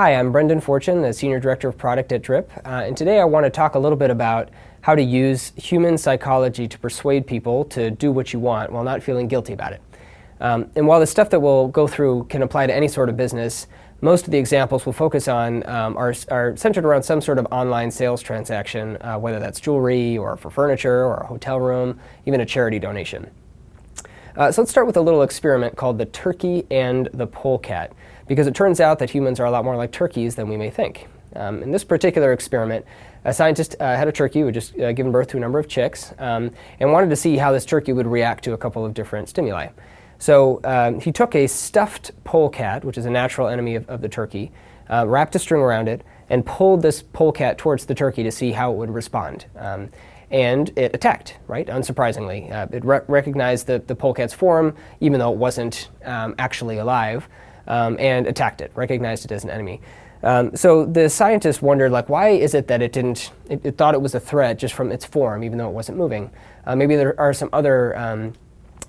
Hi, I'm Brendan Fortune, the Senior Director of Product at Drip, and today I want to talk a little bit about how to use human psychology to persuade people to do what you want while not feeling guilty about it. And while the stuff that we'll go through can apply to any sort of business, most of the examples we'll focus on are centered around some sort of online sales transaction, whether that's jewelry or for furniture or a hotel room, even a charity donation. So let's start with a little experiment called the turkey and the polecat, because it turns out that humans are a lot more like turkeys than we may think. In this particular experiment, a scientist had a turkey who had just given birth to a number of chicks and wanted to see how this turkey would react to a couple of different stimuli. So he took a stuffed polecat, which is a natural enemy of the turkey, wrapped a string around it, and pulled this polecat towards the turkey to see how it would respond. And it attacked, right? Unsurprisingly. It recognized the polecat's form, even though it wasn't actually alive, and attacked it, recognized it as an enemy. So the scientist wondered, why is it that it thought it was a threat just from its form, even though it wasn't moving? Maybe there are some other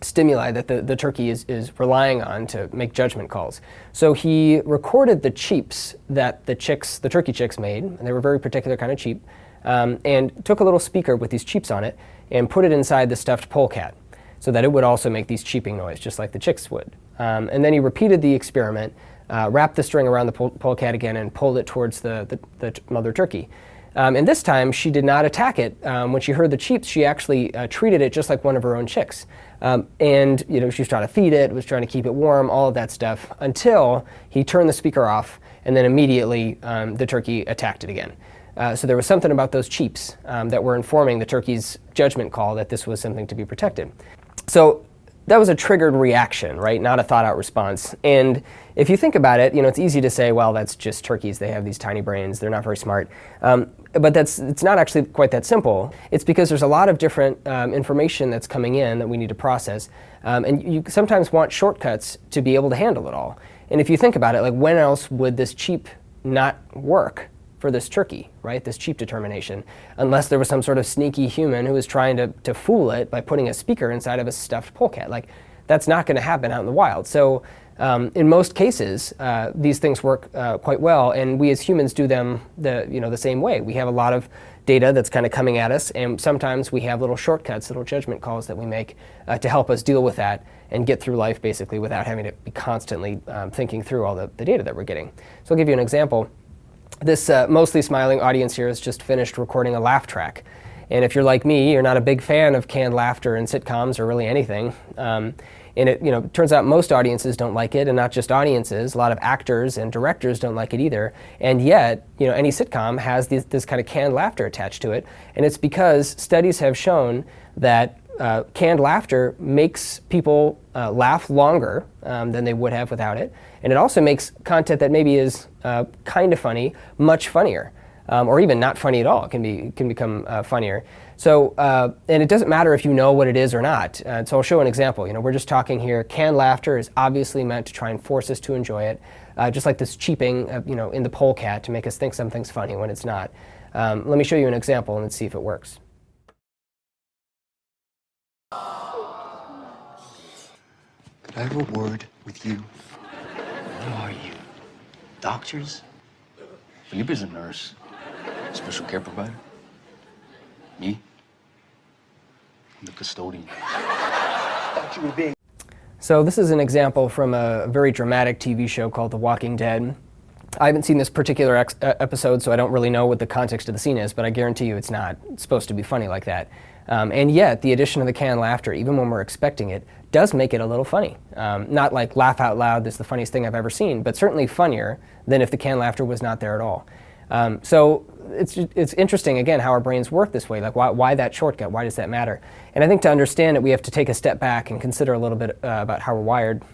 stimuli that the turkey is relying on to make judgment calls. So he recorded the cheeps that the turkey chicks made, and they were a very particular kind of cheep, and took a little speaker with these cheeps on it and put it inside the stuffed polecat so that it would also make these cheeping noise, just like the chicks would. And then he repeated the experiment, wrapped the string around the polecat again, and pulled it towards the mother turkey. And this time, she did not attack it. When she heard the cheeps, she actually treated it just like one of her own chicks. And she was trying to feed it, was trying to keep it warm, all of that stuff, until he turned the speaker off, and then immediately the turkey attacked it again. So there was something about those cheeps that were informing the turkey's judgment call that this was something to be protected. So that was a triggered reaction, right? Not a thought-out response. And if you think about it, it's easy to say, well, that's just turkeys. They have these tiny brains. They're not very smart. But it's not actually quite that simple. It's because there's a lot of different information that's coming in that we need to process. And you sometimes want shortcuts to be able to handle it all. And if you think about it, when else would this cheep not work for this turkey, right? This cheap determination, unless there was some sort of sneaky human who was trying to fool it by putting a speaker inside of a stuffed polecat. That's not going to happen out in the wild. So in most cases, these things work quite well, and we as humans do them the same way. We have a lot of data that's kind of coming at us, and sometimes we have little shortcuts, little judgment calls that we make to help us deal with that and get through life basically without having to be constantly thinking through all the data that we're getting. So I'll give you an example. This mostly smiling audience here has just finished recording a laugh track. And if you're like me, you're not a big fan of canned laughter in sitcoms or really anything. And it turns out most audiences don't like it, and not just audiences. A lot of actors and directors don't like it either. And yet, any sitcom has this kind of canned laughter attached to it. And it's because studies have shown that canned laughter makes people laugh longer than they would have without it. And it also makes content that maybe is kind of funny much funnier, or even not funny at all. It can become funnier. So, and it doesn't matter if you know what it is or not. So I'll show an example. We're just talking here. Canned laughter is obviously meant to try and force us to enjoy it, just like this cheeping, in the polecat to make us think something's funny when it's not. Let me show you an example and let's see if it works. Could I have a word with you? Who are you? Doctors? Felipe's a nurse. Special care provider? Me? I'm the custodian. Thought you were being... So this is an example from a very dramatic TV show called The Walking Dead. I haven't seen this particular episode, so I don't really know what the context of the scene is, but I guarantee you it's not supposed to be funny like that. And yet, the addition of the canned laughter, even when we're expecting it, does make it a little funny. Not like laugh out loud, this is the funniest thing I've ever seen, but certainly funnier than if the canned laughter was not there at all. So it's interesting, again, how our brains work this way. Why that shortcut? Why does that matter? And I think to understand it, we have to take a step back and consider a little bit about how we're wired.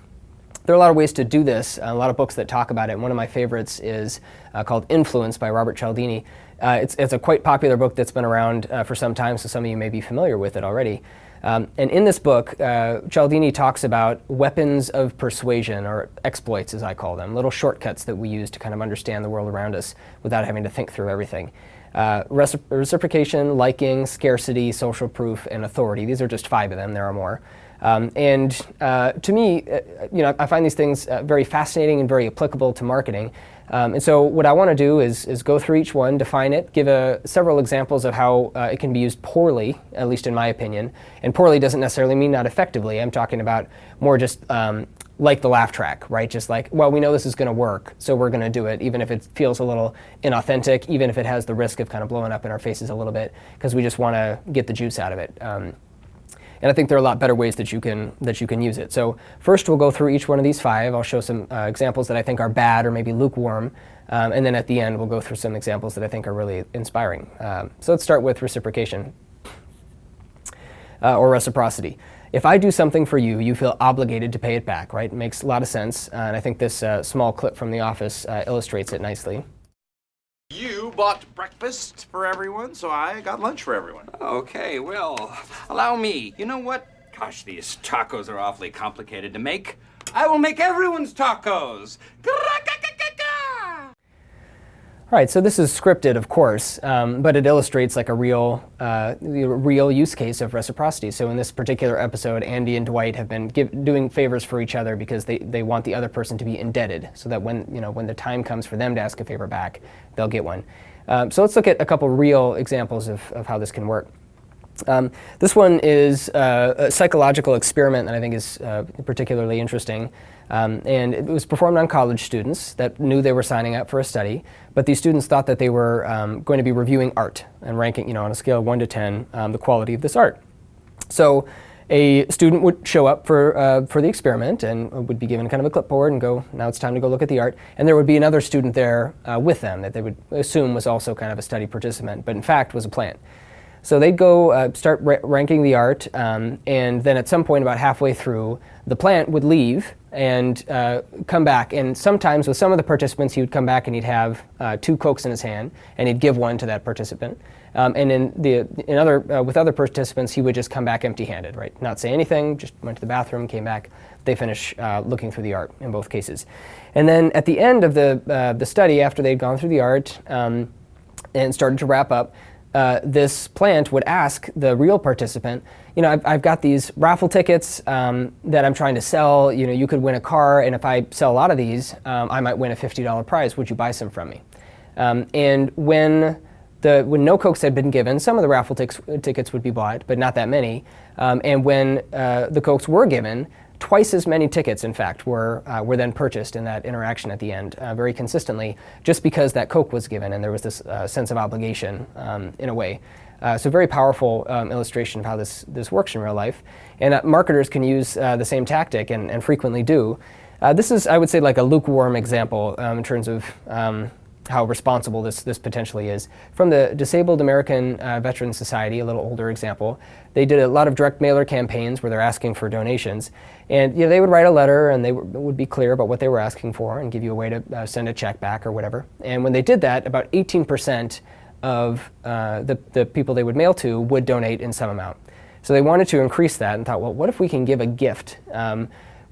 There are a lot of ways to do this, a lot of books that talk about it. One of my favorites is called Influence by Robert Cialdini. It's a quite popular book that's been around for some time, so some of you may be familiar with it already. And in this book, Cialdini talks about weapons of persuasion, or exploits as I call them, little shortcuts that we use to kind of understand the world around us without having to think through everything. Reciprocation, liking, scarcity, social proof, and authority. These are just 5 of them. There are more. To me, I find these things very fascinating and very applicable to marketing. And so what I want to do is go through each one, define it, give several examples of how it can be used poorly, at least in my opinion. And poorly doesn't necessarily mean not effectively. I'm talking about more just like the laugh track, right? Just like, well, we know this is going to work, so we're going to do it, even if it feels a little inauthentic, even if it has the risk of kind of blowing up in our faces a little bit, because we just want to get the juice out of it. And I think there are a lot better ways that you can use it. So first, we'll go through each one of these 5. I'll show some examples that I think are bad or maybe lukewarm. And then at the end, we'll go through some examples that I think are really inspiring. So let's start with reciprocation or reciprocity. If I do something for you, you feel obligated to pay it back, right? It makes a lot of sense. And I think this small clip from The Office illustrates it nicely. You bought breakfast for everyone, so I got lunch for everyone. Okay, well, allow me. You know what? Gosh, these tacos are awfully complicated to make. I will make everyone's tacos. All right, so this is scripted, of course, but it illustrates like a real use case of reciprocity. So in this particular episode, Andy and Dwight have been doing favors for each other because they want the other person to be indebted, so that when the time comes for them to ask a favor back, they'll get one. So let's look at a couple real examples of how this can work. This one is a psychological experiment that I think is particularly interesting. And it was performed on college students that knew they were signing up for a study, but these students thought that they were going to be reviewing art and ranking, on a scale of 1 to 10, the quality of this art. So a student would show up for the experiment and would be given kind of a clipboard and go, now it's time to go look at the art. And there would be another student there with them that they would assume was also kind of a study participant, but in fact was a plant. So they'd go start ranking the art, and then at some point about halfway through, the plant would leave and come back. And sometimes with some of the participants, he would come back and he'd have 2 Cokes in his hand, and he'd give one to that participant. And with other participants, he would just come back empty-handed, right? Not say anything, just went to the bathroom, came back. They finish looking through the art in both cases. And then at the end of the study, after they'd gone through the art and started to wrap up, this plant would ask the real participant, I've got these raffle tickets that I'm trying to sell. You could win a car, and if I sell a lot of these, I might win a $50 prize. Would you buy some from me? And when no Cokes had been given, some of the raffle tickets would be bought, but not that many. And when the Cokes were given, twice as many tickets, in fact, were then purchased in that interaction at the end, very consistently, just because that Coke was given and there was this sense of obligation in a way. So very powerful illustration of how this works in real life. And marketers can use the same tactic and frequently do. This is, I would say, like a lukewarm example in terms of how responsible this potentially is. From the Disabled American Veterans Society, a little older example, they did a lot of direct mailer campaigns where they're asking for donations. And they would write a letter and they would be clear about what they were asking for and give you a way to send a check back or whatever. And when they did that, about 18% of the people they would mail to would donate in some amount. So they wanted to increase that and thought, well, what if we can give a gift?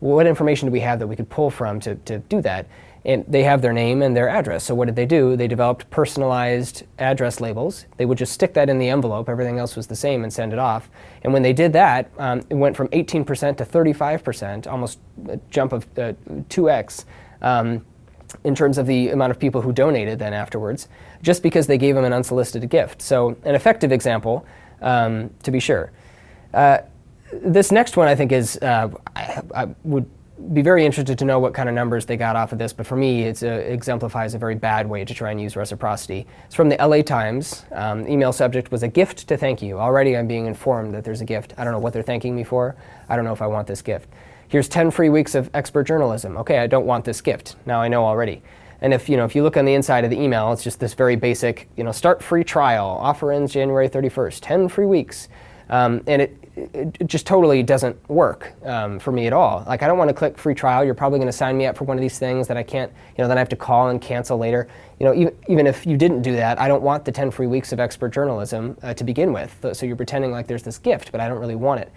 What information do we have that we could pull from to do that? And they have their name and their address. So what did they do? They developed personalized address labels. They would just stick that in the envelope. Everything else was the same and send it off. And when they did that, it went from 18% to 35%, almost a jump of 2x in terms of the amount of people who donated then afterwards, just because they gave them an unsolicited gift. So an effective example, to be sure. This next one I think is, I would be very interested to know what kind of numbers they got off of this, but for me it exemplifies a very bad way to try and use reciprocity. It's from the LA Times. Email subject was a gift to thank you. Already I'm being informed that there's a gift. I don't know what they're thanking me for. I don't know if I want this gift. Here's 10 free weeks of expert journalism. Okay, I don't want this gift. Now I know already. And if you look on the inside of the email, it's just this very basic, start free trial, offer ends January 31st, 10 free weeks. And it just totally doesn't work for me at all. Like, I don't want to click free trial. You're probably going to sign me up for one of these things that I can't, then I have to call and cancel later. Even if you didn't do that, I don't want the 10 free weeks of expert journalism to begin with. So you're pretending like there's this gift, but I don't really want it.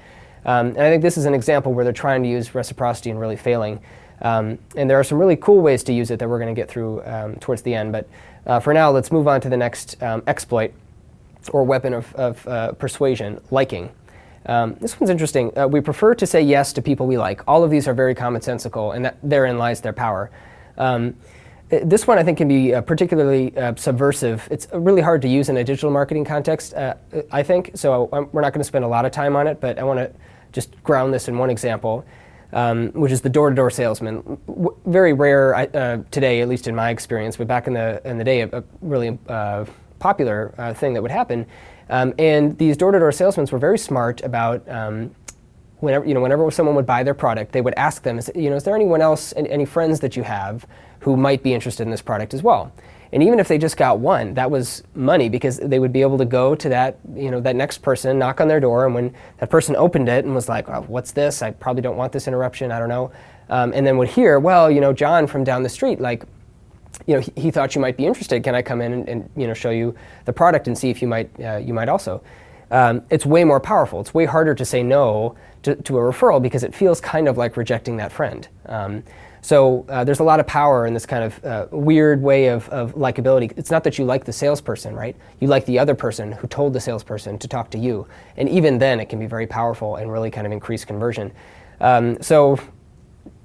And I think this is an example where they're trying to use reciprocity and really failing. And there are some really cool ways to use it that we're going to get through towards the end. But for now, let's move on to the next exploit or weapon of persuasion, liking. This one's interesting. We prefer to say yes to people we like. All of these are very commonsensical, and therein lies their power. This one I think can be particularly subversive. It's really hard to use in a digital marketing context, I think, so we're not going to spend a lot of time on it, but I want to just ground this in one example, which is the door-to-door salesman. Very rare today, at least in my experience, but back in the day, a really popular thing that would happen. And these door-to-door salesmen were very smart about whenever someone would buy their product, they would ask them, is there anyone else, any friends that you have who might be interested in this product as well? And even if they just got one, that was money, because they would be able to go to that next person, knock on their door, and when that person opened it and was like, oh, what's this? I probably don't want this interruption, I don't know. And then would hear, well, John from down the street, he thought you might be interested. Can I come in and show you the product and see if you might also? It's way more powerful. It's way harder to say no to a referral because it feels kind of like rejecting that friend. So there's a lot of power in this kind of weird way of likability. It's not that you like the salesperson, right? You like the other person who told the salesperson to talk to you. And even then, it can be very powerful and really kind of increase conversion. So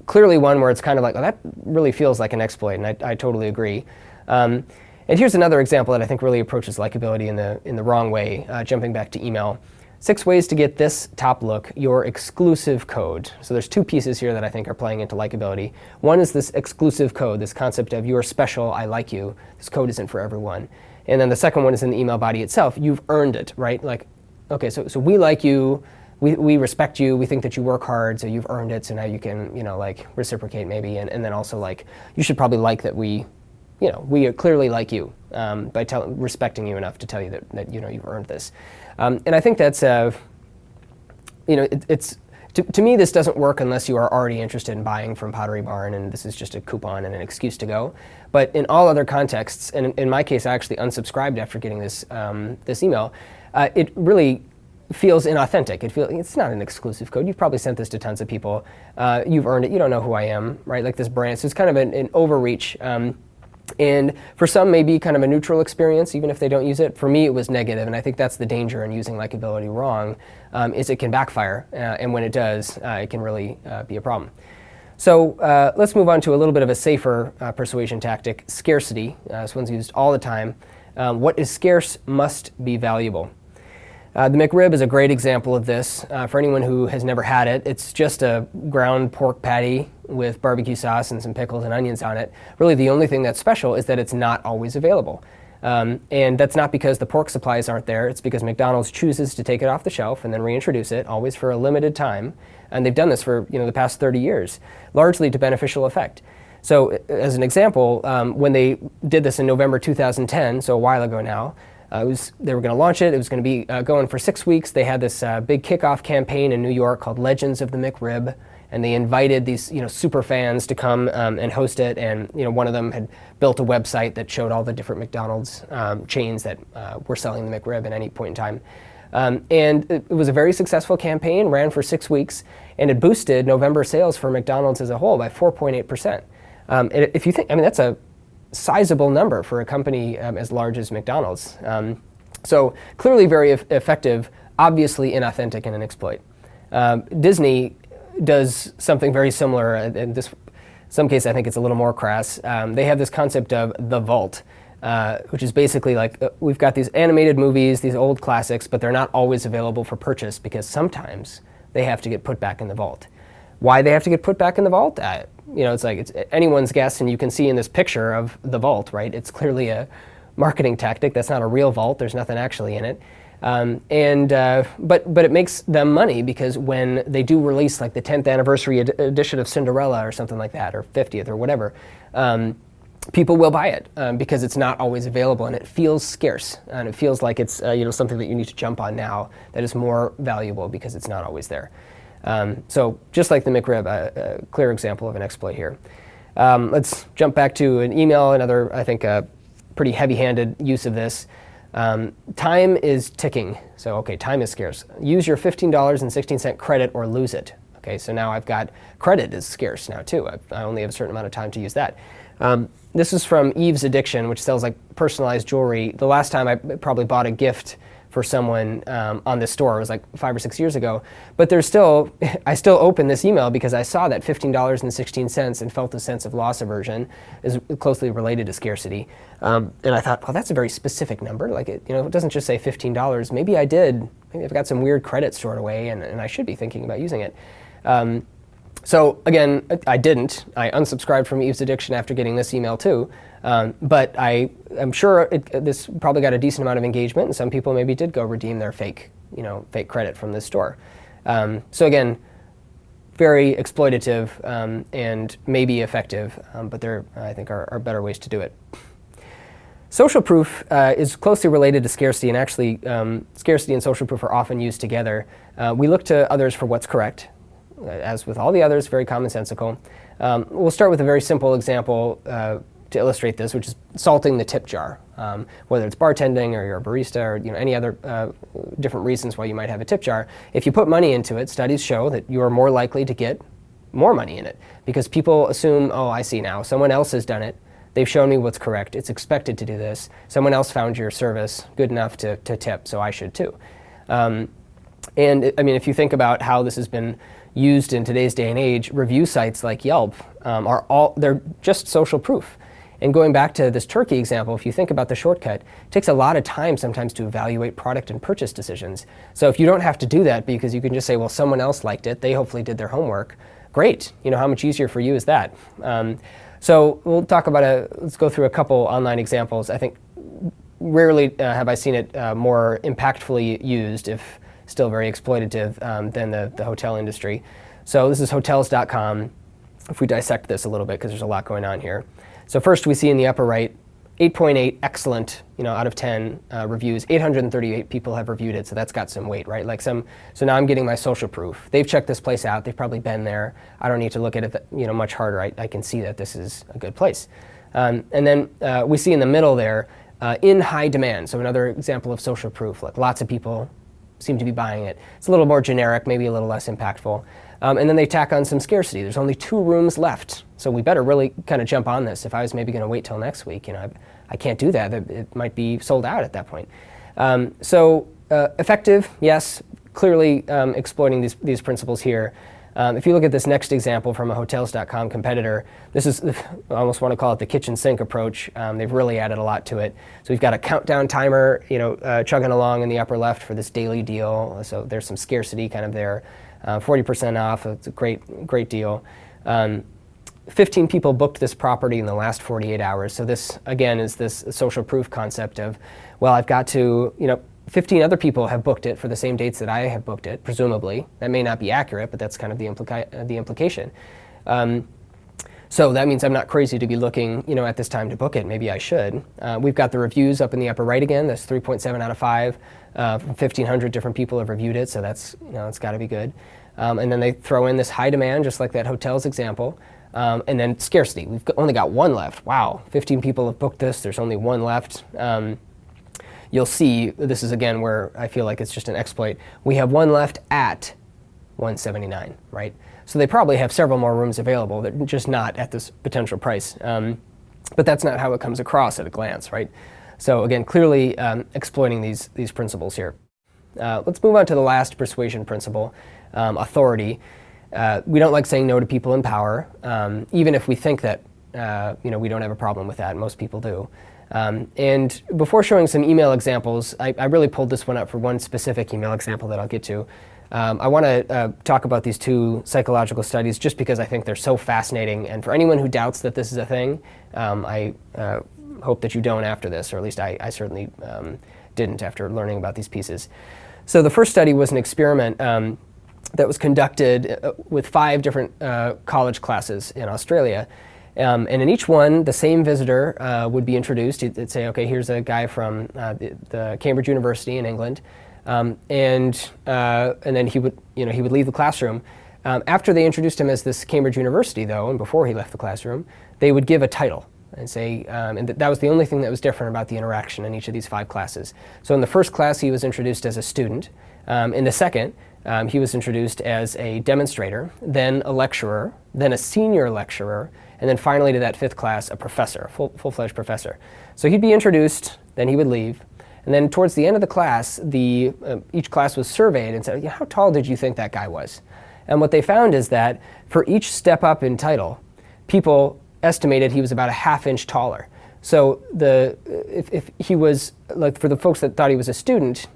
clearly one where it's kind of like, oh, that really feels like an exploit, and I totally agree. And here's another example that I think really approaches likability in the wrong way, jumping back to email. 6 ways to get this top look, your exclusive code. So there's 2 pieces here that I think are playing into likability. One is this exclusive code, this concept of you're special, I like you. This code isn't for everyone. And then the second one is in the email body itself. You've earned it, right? Like, okay, so we like you. We respect you. We think that you work hard, so you've earned it. So now you can, reciprocate maybe, and then also you should probably like that we clearly like you by respecting you enough to tell you that you've earned this. And I think that's it's to me this doesn't work unless you are already interested in buying from Pottery Barn and this is just a coupon and an excuse to go. But in all other contexts, and in my case, I actually unsubscribed after getting this this email. It really feels inauthentic. It's not an exclusive code. You've probably sent this to tons of people. You've earned it. You don't know who I am, right? Like this brand. So it's kind of an overreach. And for some, maybe kind of a neutral experience, even if they don't use it. For me, it was negative, and I think that's the danger in using likability wrong, is it can backfire, and when it does, it can really be a problem. So let's move on to a little bit of a safer persuasion tactic, scarcity. This one's used all the time. What is scarce must be valuable. The McRib is a great example of this. For anyone who has never had it, it's just a ground pork patty with barbecue sauce and some pickles and onions on it. Really, the only thing that's special is that it's not always available. And that's not because the pork supplies aren't there. It's because McDonald's chooses to take it off the shelf and then reintroduce it, always for a limited time. And they've done this for the past 30 years, largely to beneficial effect. So as an example, when they did this in November 2010, so a while ago now, they were going to launch it. It was going to be going for 6 weeks. They had this big kickoff campaign in New York called Legends of the McRib, and they invited these super fans to come and host it. And one of them had built a website that showed all the different McDonald's chains that were selling the McRib at any point in time. And it was a very successful campaign, ran for 6 weeks, and it boosted November sales for McDonald's as a whole by 4.8%. If you think, that's a sizable number for a company as large as McDonald's. So clearly very effective, obviously inauthentic and an exploit. Disney does something very similar. In some case, I think it's a little more crass. They have this concept of the vault, which is basically like we've got these animated movies, these old classics, but they're not always available for purchase because sometimes they have to get put back in the vault. Why they have to get put back in the vault? It's anyone's guess, and you can see in this picture of the vault, right? It's clearly a marketing tactic. That's not a real vault. There's nothing actually in it. But it makes them money because when they do release like the 10th anniversary edition of Cinderella or something like that, or 50th or whatever, people will buy it because it's not always available and it feels scarce and it feels like it's something that you need to jump on now that is more valuable because it's not always there. So just like the McRib, a clear example of an exploit here. Let's jump back to an email, another, I think, pretty heavy-handed use of this. Time is ticking. So, okay, time is scarce. Use your $15.16 credit or lose it. Okay, so now I've got credit is scarce now too. I only have a certain amount of time to use that. This is from Eve's Addiction, which sells like personalized jewelry. The last time I probably bought a gift for someone on this store. It was like 5 or 6 years ago. But there's still, I still opened this email because I saw that $15.16 and felt a sense of loss aversion is closely related to scarcity. And I thought, well, that's a very specific number. Like, it doesn't just say $15. Maybe I did. Maybe I've got some weird credit stored away, and I should be thinking about using it. So again, I didn't. I unsubscribed from Eve's Addiction after getting this email too. But I'm sure this probably got a decent amount of engagement, and some people maybe did go redeem their fake credit from this store. So again, very exploitative and maybe effective, but there I think are better ways to do it. Social proof is closely related to scarcity, and actually scarcity and social proof are often used together. We look to others for what's correct. As with all the others, very commonsensical. We'll start with a very simple example to illustrate this, which is salting the tip jar. Whether it's bartending or you're a barista or any other different reasons why you might have a tip jar. If you put money into it, studies show that you are more likely to get more money in it because people assume, oh, I see now, someone else has done it. They've shown me what's correct. It's expected to do this. Someone else found your service good enough to tip, so I should too. And I mean, if you think about how this has been used in today's day and age, review sites like Yelp they're just social proof. And going back to this turkey example, if you think about the shortcut, it takes a lot of time sometimes to evaluate product and purchase decisions. So if you don't have to do that because you can just say, well, someone else liked it, they hopefully did their homework, great. How much easier for you is that? So we'll talk about let's go through a couple online examples. I think rarely have I seen it more impactfully used, if still very exploitative, than the hotel industry. So this is hotels.com. If we dissect this a little bit, because there's a lot going on here. So first we see in the upper right, 8.8 excellent, out of 10 reviews. 838 people have reviewed it, so that's got some weight, right? So now I'm getting my social proof. They've checked this place out. They've probably been there. I don't need to look at it, much harder. I can see that this is a good place. And then we see in the middle there, in high demand. So another example of social proof. Like lots of people seem to be buying it. It's a little more generic, maybe a little less impactful. And then they tack on some scarcity. There's only 2 rooms left, so we better really kind of jump on this. If I was maybe going to wait till next week, I can't do that. It might be sold out at that point. So effective, yes, clearly exploiting these principles here. If you look at this next example from a hotels.com competitor, this is, I almost want to call it the kitchen sink approach. They've really added a lot to it. So we've got a countdown timer, chugging along in the upper left for this daily deal. So there's some scarcity kind of there. 40% off, it's a great deal. 15 people booked this property in the last 48 hours. So this, again, is this social proof concept of, well, I've got to, 15 other people have booked it for the same dates that I have booked it, presumably. That may not be accurate, but that's kind of the implication. So that means I'm not crazy to be looking, at this time to book it. Maybe I should. We've got the reviews up in the upper right again. That's 3.7 out of 5. 1,500 different people have reviewed it, so that's, it's got to be good. And then they throw in this high demand, just like that hotels example. And then scarcity. We've only got 1 left. Wow, 15 people have booked this. There's only 1 left. You'll see, this is again where I feel like it's just an exploit. We have 1 left at $179, right? So they probably have several more rooms available, that just not at this potential price. But that's not how it comes across at a glance, right? So again, clearly exploiting these principles here. Let's move on to the last persuasion principle, authority. We don't like saying no to people in power, even if we think that we don't have a problem with that. Most people do. And before showing some email examples, I really pulled this one up for one specific email example that I'll get to. I want to talk about these 2 psychological studies just because I think they're so fascinating. And for anyone who doubts that this is a thing, I hope that you don't after this, or at least I certainly didn't after learning about these pieces. So the first study was an experiment that was conducted with 5 different college classes in Australia. And in each one, the same visitor would be introduced. He'd say, okay, here's a guy from the Cambridge University in England. And then he would leave the classroom. After they introduced him as this Cambridge University, though, and before he left the classroom, they would give a title and say, and that was the only thing that was different about the interaction in each of these 5 classes. So in the first class, he was introduced as a student. In the second, he was introduced as a demonstrator, then a lecturer, then a senior lecturer, and then finally to that 5th class, a professor, full-fledged professor. So he'd be introduced, then he would leave, And then towards the end of the class, each class was surveyed and said, how tall did you think that guy was? And what they found is that for each step up in title, people estimated he was about a half-inch taller. So if he was, like for the folks that thought he was a student,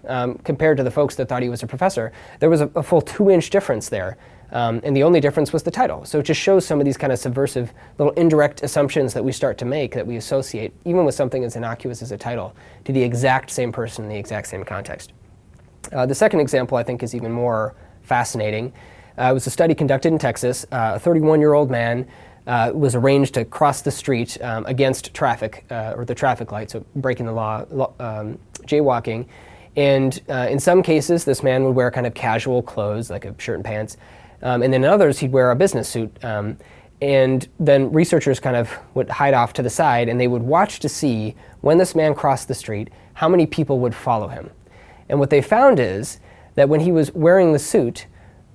compared to the folks that thought he was a professor, there was a full 2-inch difference there. And the only difference was the title. So it just shows some of these kind of subversive little indirect assumptions that we start to make, that we associate, even with something as innocuous as a title, to the exact same person in the exact same context. The second example I think is even more fascinating. It was a study conducted in Texas. A 31-year-old man was arranged to cross the street against traffic, or the traffic light, so breaking the law, jaywalking. And in some cases, this man would wear kind of casual clothes, like a shirt and pants. And then in others, he'd wear a business suit. And then researchers kind of would hide off to the side, and they would watch to see, when this man crossed the street, how many people would follow him. And what they found is that when he was wearing the suit,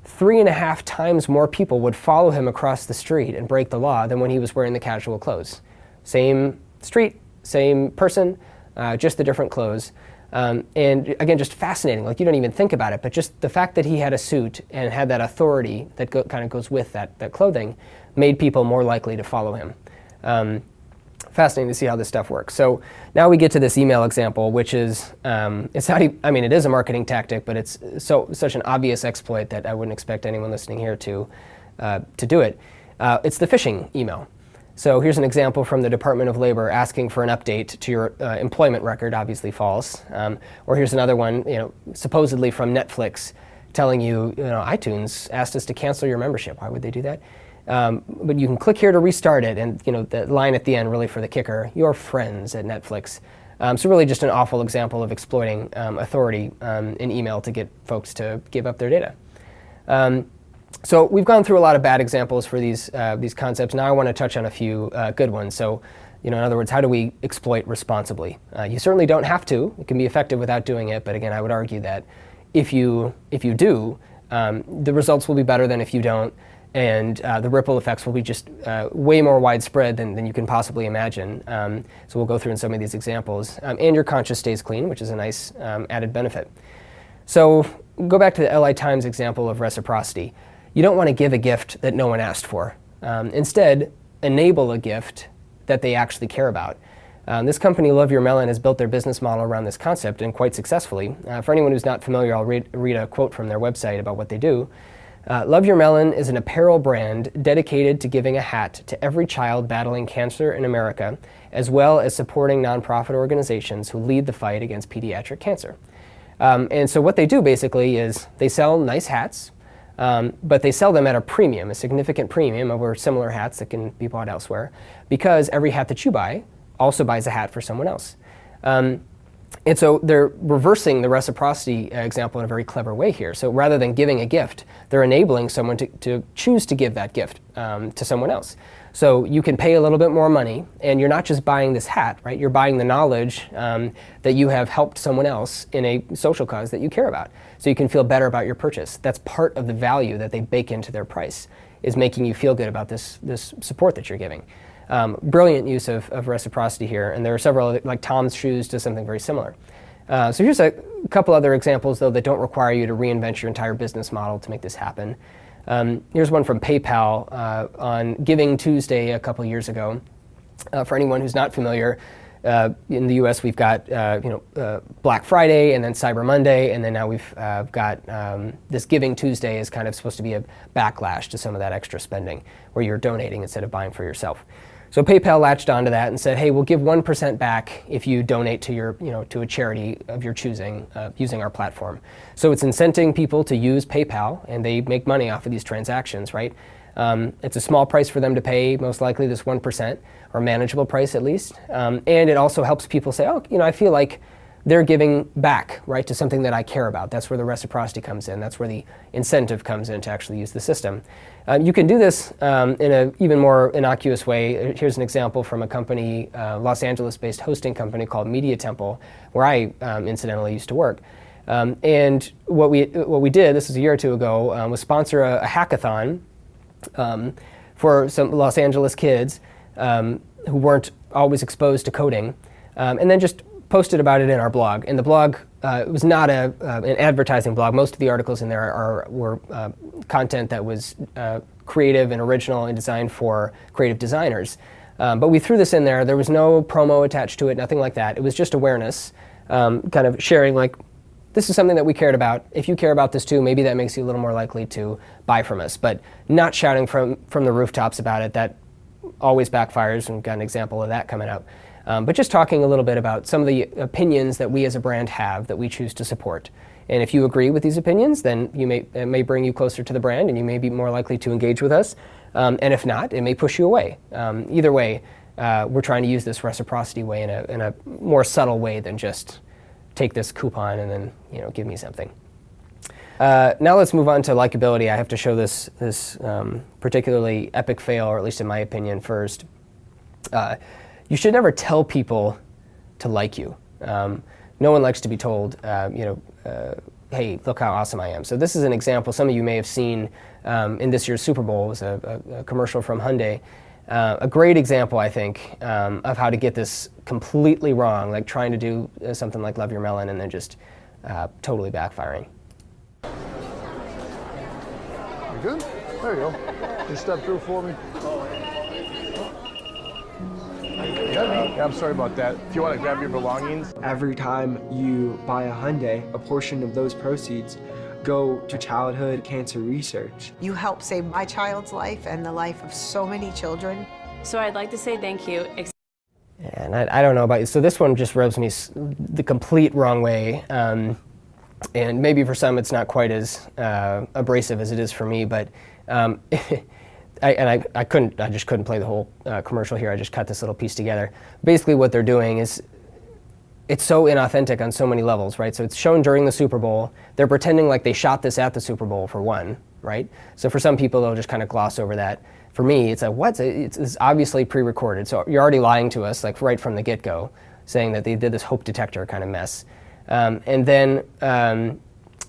3.5 times more people would follow him across the street and break the law than when he was wearing the casual clothes. Same street, same person, just the different clothes. And again, just fascinating. Like, you don't even think about it, but just the fact that he had a suit and had that authority that kind of goes with that clothing made people more likely to follow him. Fascinating to see how this stuff works. So now we get to this email example, which is, it's not, it is a marketing tactic, but it's such an obvious exploit that I wouldn't expect anyone listening here to do it. It's the phishing email. So here's an example from the Department of Labor asking for an update to your employment record, obviously false. Or here's another one, supposedly from Netflix, telling you, iTunes asked us to cancel your membership. Why would they do that? But you can click here to restart it, and the line at the end, really for the kicker, your friends at Netflix. So really just an awful example of exploiting authority in email to get folks to give up their data. So we've gone through a lot of bad examples for these concepts. Now I want to touch on a few good ones. So, in other words, how do we exploit responsibly? You certainly don't have to. It can be effective without doing it. But again, I would argue that if you do, the results will be better than if you don't. And the ripple effects will be just way more widespread than you can possibly imagine. So we'll go through in some of these examples. And your conscience stays clean, which is a nice added benefit. So go back to the LA Times example of reciprocity. You don't want to give a gift that no one asked for. Instead, enable a gift that they actually care about. This company, Love Your Melon, has built their business model around this concept, and quite successfully. For anyone who's not familiar, I'll read a quote from their website about what they do. Love Your Melon is an apparel brand dedicated to giving a hat to every child battling cancer in America, as well as supporting nonprofit organizations who lead the fight against pediatric cancer. And so what they do basically is they sell nice hats, but they sell them at a premium, a significant premium over similar hats that can be bought elsewhere, because every hat that you buy also buys a hat for someone else. And so they're reversing the reciprocity example in a very clever way here. So rather than giving a gift, they're enabling someone to choose to give that gift to someone else. So you can pay a little bit more money, and you're not just buying this hat, right? You're buying the knowledge that you have helped someone else in a social cause that you care about. So you can feel better about your purchase. That's part of the value that they bake into their price, is making you feel good about this support that you're giving. Brilliant use of reciprocity here, and there are several, like Tom's Shoes does something very similar. So here's a couple other examples, though, that don't require you to reinvent your entire business model to make this happen. Here's one from PayPal on Giving Tuesday a couple years ago. For anyone who's not familiar, in the U.S. we've got Black Friday, and then Cyber Monday, and then now we've got this Giving Tuesday is kind of supposed to be a backlash to some of that extra spending, where you're donating instead of buying for yourself. So PayPal latched onto that and said, hey, we'll give 1% back if you donate to to a charity of your choosing using our platform. So it's incenting people to use PayPal, and they make money off of these transactions, right? It's a small price for them to pay, most likely this 1%, or manageable price at least. And it also helps people say, oh, I feel like they're giving back, right, to something that I care about. That's where the reciprocity comes in. That's where the incentive comes in to actually use the system. You can do this in an even more innocuous way. Here's an example from a company, Los Angeles-based hosting company called Media Temple, where I incidentally used to work. And what we did, this was a year or two ago, was sponsor a hackathon for some Los Angeles kids who weren't always exposed to coding, and then just posted about it in our blog. And the blog it was not an advertising blog. Most of the articles in there were content that was creative and original and designed for creative designers. But we threw this in there. There was no promo attached to it, nothing like that. It was just awareness, kind of sharing like, this is something that we cared about. If you care about this too, maybe that makes you a little more likely to buy from us. But not shouting from the rooftops about it. That always backfires, and we've got an example of that coming up. But just talking a little bit about some of the opinions that we as a brand have that we choose to support. And if you agree with these opinions, then it may bring you closer to the brand, and you may be more likely to engage with us. And if not, it may push you away. Either way, we're trying to use this reciprocity way in a more subtle way than just take this coupon and then give me something. Now let's move on to likability. I have to show this particularly epic fail, or at least in my opinion, first. You should never tell people to like you. No one likes to be told, hey, look how awesome I am. So this is an example some of you may have seen in this year's Super Bowl. It was a commercial from Hyundai. A great example, I think, of how to get this completely wrong, like trying to do something like Love Your Melon and then just totally backfiring. You good? There you go. Just step through for me. Yeah, I'm sorry about that. If you want to grab your belongings. Every time you buy a Hyundai, a portion of those proceeds go to childhood cancer research. You help save my child's life and the life of so many children. So I'd like to say thank you. And I don't know about you. So this one just rubs me the complete wrong way. And maybe for some it's not quite as abrasive as it is for me, but I just couldn't play the whole commercial here. I just cut this little piece together. Basically what they're doing is, it's so inauthentic on so many levels, right? So it's shown during the Super Bowl. They're pretending like they shot this at the Super Bowl for one, right? So for some people, they'll just kind of gloss over that. For me, it's like, what? It's obviously pre-recorded. So you're already lying to us, like right from the get-go, saying that they did this hope detector kind of mess. And then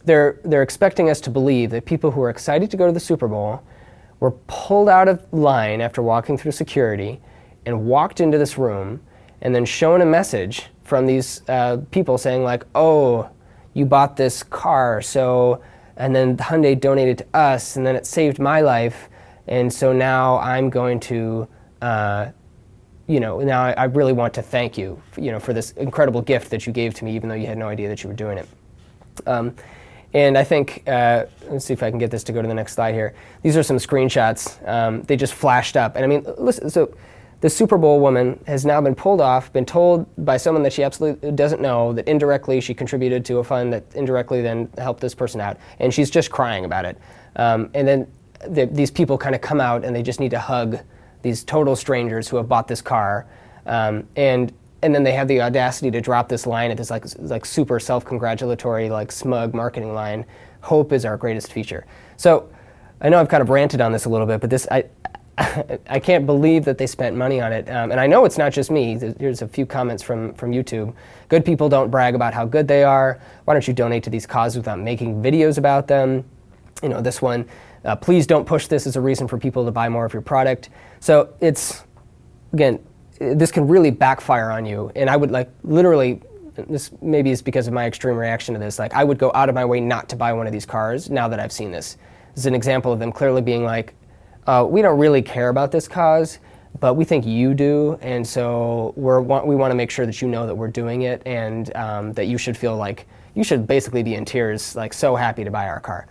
they're expecting us to believe that people who are excited to go to the Super Bowl were pulled out of line after walking through security and walked into this room and then shown a message from these people saying like, oh, you bought this car, so, and then Hyundai donated to us, and then it saved my life, and so now I'm going to, now I really want to thank you, for this incredible gift that you gave to me, even though you had no idea that you were doing it. And I think, let's see if I can get this to go to the next slide here. These are some screenshots. They just flashed up. And I mean, listen, so the Super Bowl woman has now been pulled off, been told by someone that she absolutely doesn't know that indirectly she contributed to a fund that indirectly then helped this person out. And she's just crying about it. And then these people kind of come out and they just need to hug these total strangers who have bought this car. And then they have the audacity to drop this line at this like super self-congratulatory, like smug marketing line. Hope is our greatest feature. So I know I've kind of ranted on this a little bit, but this I can't believe that they spent money on it. And I know it's not just me. Here's a few comments from YouTube. Good people don't brag about how good they are. Why don't you donate to these causes without making videos about them? This one, please don't push this as a reason for people to buy more of your product. So it's, again, this can really backfire on you. And I would literally, this maybe is because of my extreme reaction to this, I would go out of my way not to buy one of these cars now that I've seen this. This is an example of them clearly being like, we don't really care about this cause, but we think you do, and so we want to make sure that you know that we're doing it, and that you should feel like you should basically be in tears, so happy to buy our car.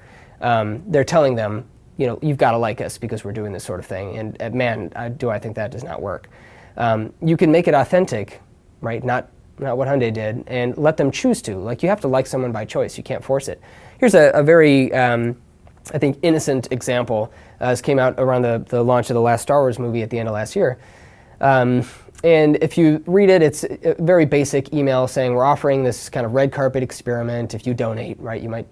They're telling them, you've got to like us because we're doing this sort of thing, and man, I think that does not work. You can make it authentic, right? Not what Hyundai did, and let them choose to. You have to like someone by choice. You can't force it. Here's a very, I think, innocent example. This came out around the launch of the last Star Wars movie at the end of last year. And if you read it, it's a very basic email saying we're offering this kind of red carpet experiment. If you donate, right, you might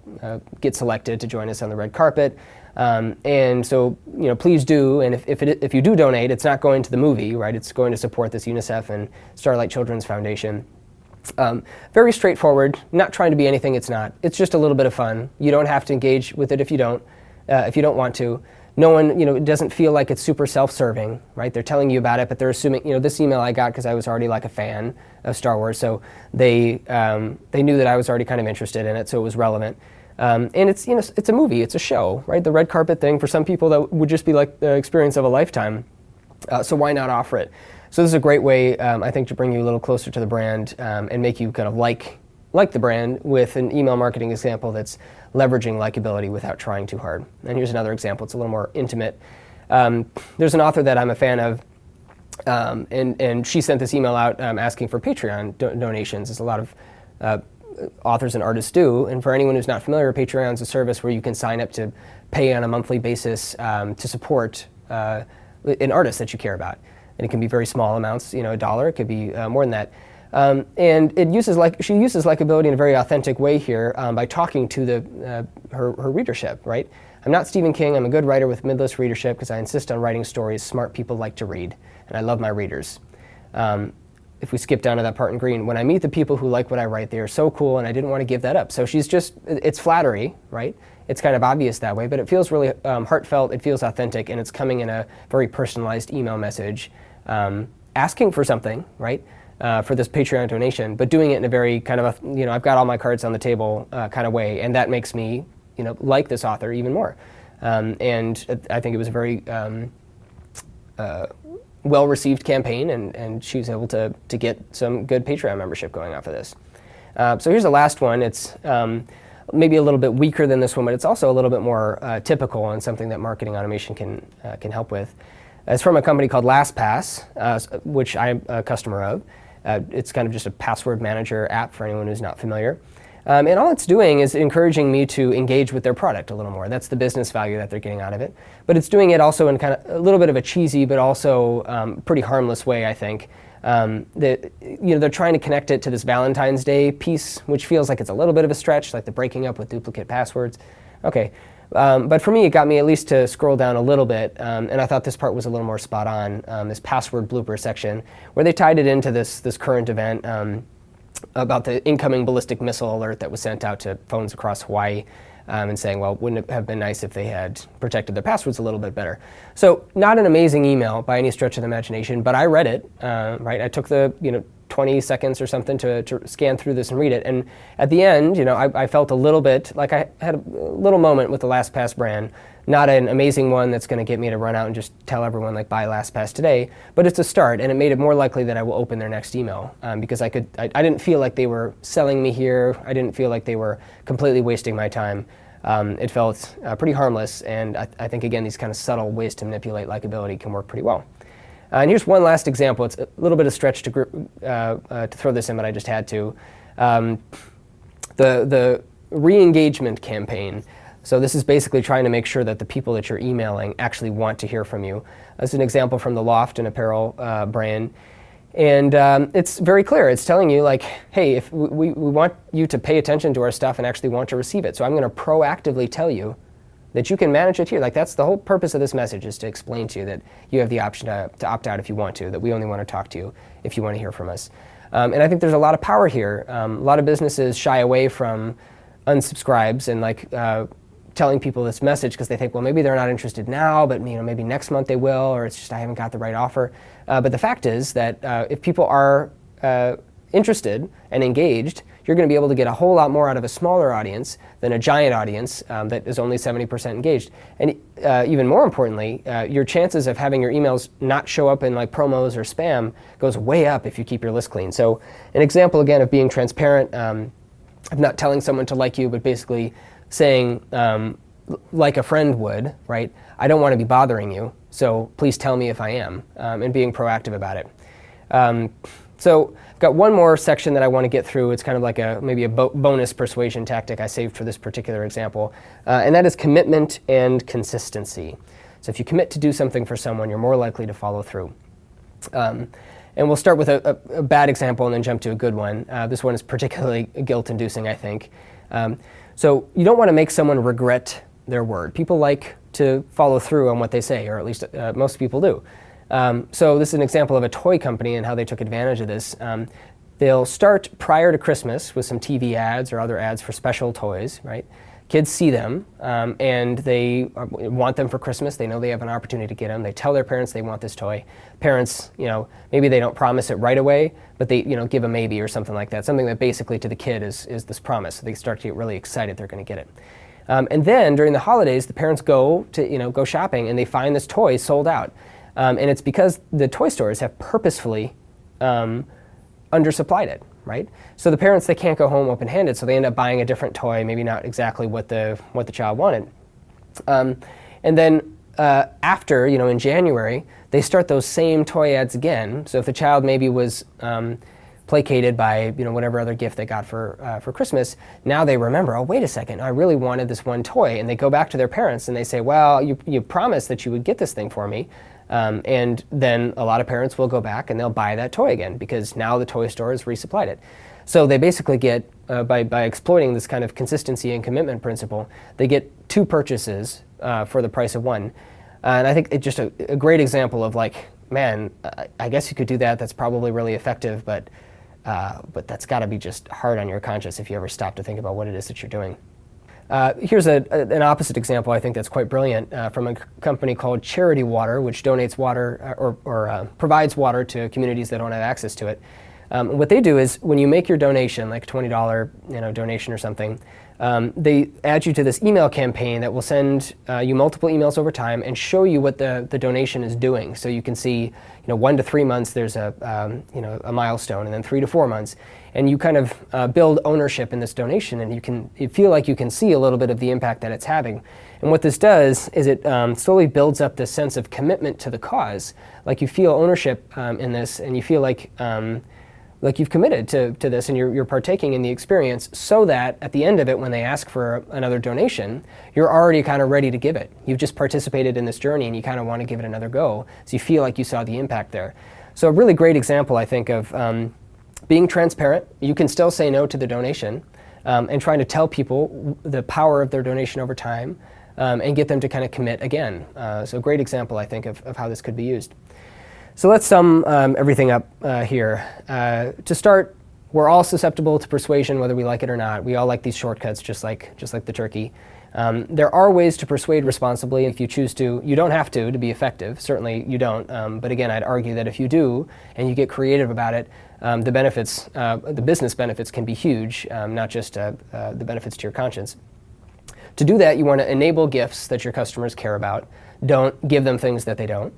get selected to join us on the red carpet. And so, please do. And if you do donate, it's not going to the movie, right? It's going to support this UNICEF and Starlight Children's Foundation. Very straightforward, not trying to be anything it's not. It's just a little bit of fun. You don't have to engage with it if you don't want to. no one, it doesn't feel like it's super self-serving, right? They're telling you about it, but they're assuming, this email I got because I was already like a fan of Star Wars, so they knew that I was already kind of interested in it, so it was relevant. And it's, it's a movie, it's a show, right? The red carpet thing, for some people, that would just be like the experience of a lifetime. So why not offer it? So this is a great way, I think, to bring you a little closer to the brand and make you kind of like the brand with an email marketing example that's leveraging likability without trying too hard. And here's another example. It's a little more intimate. There's an author that I'm a fan of, and she sent this email out asking for Patreon donations, as a lot of authors and artists do. And for anyone who's not familiar, Patreon is a service where you can sign up to pay on a monthly basis to support an artist that you care about. And it can be very small amounts, $1. It could be more than that. And she uses likability in a very authentic way here by talking to her readership, right? I'm not Stephen King. I'm a good writer with midlist readership because I insist on writing stories smart people like to read, and I love my readers. If we skip down to that part in green, when I meet the people who like what I write, they are so cool, and I didn't want to give that up. So it's flattery, right? It's kind of obvious that way, but it feels really heartfelt, it feels authentic, and it's coming in a very personalized email message asking for something, right? For this Patreon donation, but doing it in a very kind of I've got all my cards on the table kind of way, and that makes me, like this author even more. And I think it was a very well-received campaign, and she was able to get some good Patreon membership going off of this. So here's the last one. It's maybe a little bit weaker than this one, but it's also a little bit more typical and something that marketing automation can help with. It's from a company called LastPass, which I'm a customer of. It's kind of just a password manager app for anyone who's not familiar. And all it's doing is encouraging me to engage with their product a little more. That's the business value that they're getting out of it. But it's doing it also in kind of a little bit of a cheesy but also pretty harmless way, I think. They're trying to connect it to this Valentine's Day piece, which feels like it's a little bit of a stretch, like the breaking up with duplicate passwords. Okay. But for me, it got me at least to scroll down a little bit, and I thought this part was a little more spot on, this password blooper section, where they tied it into this current event about the incoming ballistic missile alert that was sent out to phones across Hawaii, and saying, well, wouldn't it have been nice if they had protected their passwords a little bit better? So not an amazing email by any stretch of the imagination, but I read it, right? I took the 20 seconds or something to scan through this and read it. And at the end, I felt a little bit like I had a little moment with the LastPass brand. Not an amazing one that's going to get me to run out and just tell everyone, like, buy LastPass today, but it's a start, and it made it more likely that I will open their next email because I didn't feel like they were selling me here. I didn't feel like they were completely wasting my time. It felt pretty harmless, and I think, again, these kind of subtle ways to manipulate likability can work pretty well. And here's one last example. It's a little bit of stretch to throw this in, but I just had to. The re-engagement campaign. So this is basically trying to make sure that the people that you're emailing actually want to hear from you. As an example from the Loft, an apparel brand. And it's very clear. It's telling you, like, hey, if we want you to pay attention to our stuff and actually want to receive it. So I'm going to proactively tell you that you can manage it here. Like, that's the whole purpose of this message, is to explain to you that you have the option to opt out if you want to, that we only want to talk to you if you want to hear from us. And I think there's a lot of power here. A lot of businesses shy away from unsubscribes and telling people this message because they think, well, maybe they're not interested now, but maybe next month they will, or it's just I haven't got the right offer. But the fact is that if people are interested and engaged, you're going to be able to get a whole lot more out of a smaller audience than a giant audience that is only 70% engaged. And even more importantly, your chances of having your emails not show up in like promos or spam goes way up if you keep your list clean. So an example, again, of being transparent, of not telling someone to like you, but basically saying, like a friend would, right? I don't want to be bothering you, so please tell me if I am, and being proactive about it. So I've got one more section that I want to get through. It's kind of like maybe a bonus persuasion tactic I saved for this particular example, and that is commitment and consistency. So if you commit to do something for someone, you're more likely to follow through. And we'll start with a bad example and then jump to a good one. This one is particularly guilt-inducing, I think. So you don't want to make someone regret their word. People like to follow through on what they say, or at least most people do. So this is an example of a toy company and how they took advantage of this. They'll start prior to Christmas with some TV ads or other ads for special toys, right? kids see them, and they want them for Christmas. They know they have an opportunity to get them. They tell their parents they want this toy. Parents, maybe they don't promise it right away, but they, give a maybe or something like that. Something that basically to the kid is this promise. So they start to get really excited they're going to get it. And then during the holidays, the parents go to, go shopping, and they find this toy sold out. And it's because the toy stores have purposefully undersupplied it. Right? So the parents, they can't go home open-handed, so they end up buying a different toy, maybe not exactly what the child wanted. And then after, in January, they start those same toy ads again. So if the child maybe was placated by whatever other gift they got for Christmas, now they remember, oh, wait a second, I really wanted this one toy. And they go back to their parents and they say, well, you promised that you would get this thing for me. And then a lot of parents will go back and they'll buy that toy again because now the toy store has resupplied it. So they basically get, by exploiting this kind of consistency and commitment principle, they get 2 purchases for the price of 1. And I think it's just a great example of man, I guess you could do that. That's probably really effective, but that's got to be just hard on your conscience if you ever stop to think about what it is that you're doing. Here's an opposite example I think that's quite brilliant from a company called Charity Water, which donates water or provides water to communities that don't have access to it. What they do is when you make your donation, like a $20 donation or something, they add you to this email campaign that will send you multiple emails over time and show you what the donation is doing. So you can see 1 to 3 months there's a milestone, and then 3 to 4 months. And you kind of build ownership in this donation, and you feel like you can see a little bit of the impact that it's having. And what this does is it slowly builds up this sense of commitment to the cause. Like you feel ownership in this, and you feel like you've committed to this, and you're partaking in the experience, so that at the end of it, when they ask for another donation, you're already kind of ready to give it. You've just participated in this journey, and you kind of want to give it another go, so you feel like you saw the impact there. So a really great example, I think, of being transparent. You can still say no to the donation, and trying to tell people the power of their donation over time, and get them to kind of commit again. So a great example, I think, of how this could be used. So let's sum everything up here. To start, we're all susceptible to persuasion, whether we like it or not. We all like these shortcuts, just like the turkey. There are ways to persuade responsibly if you choose to. You don't have to be effective. Certainly you don't. But again, I'd argue that if you do and you get creative about it, the benefits, the business benefits can be huge, not just the benefits to your conscience. To do that, you want to enable gifts that your customers care about. Don't give them things that they don't.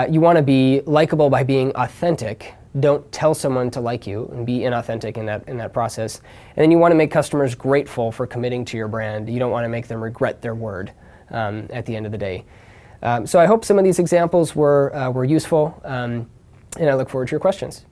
You want to be likable by being authentic. Don't tell someone to like you, and be inauthentic in that process. And then you want to make customers grateful for committing to your brand. You don't want to make them regret their word at the end of the day. So I hope some of these examples were useful, and I look forward to your questions.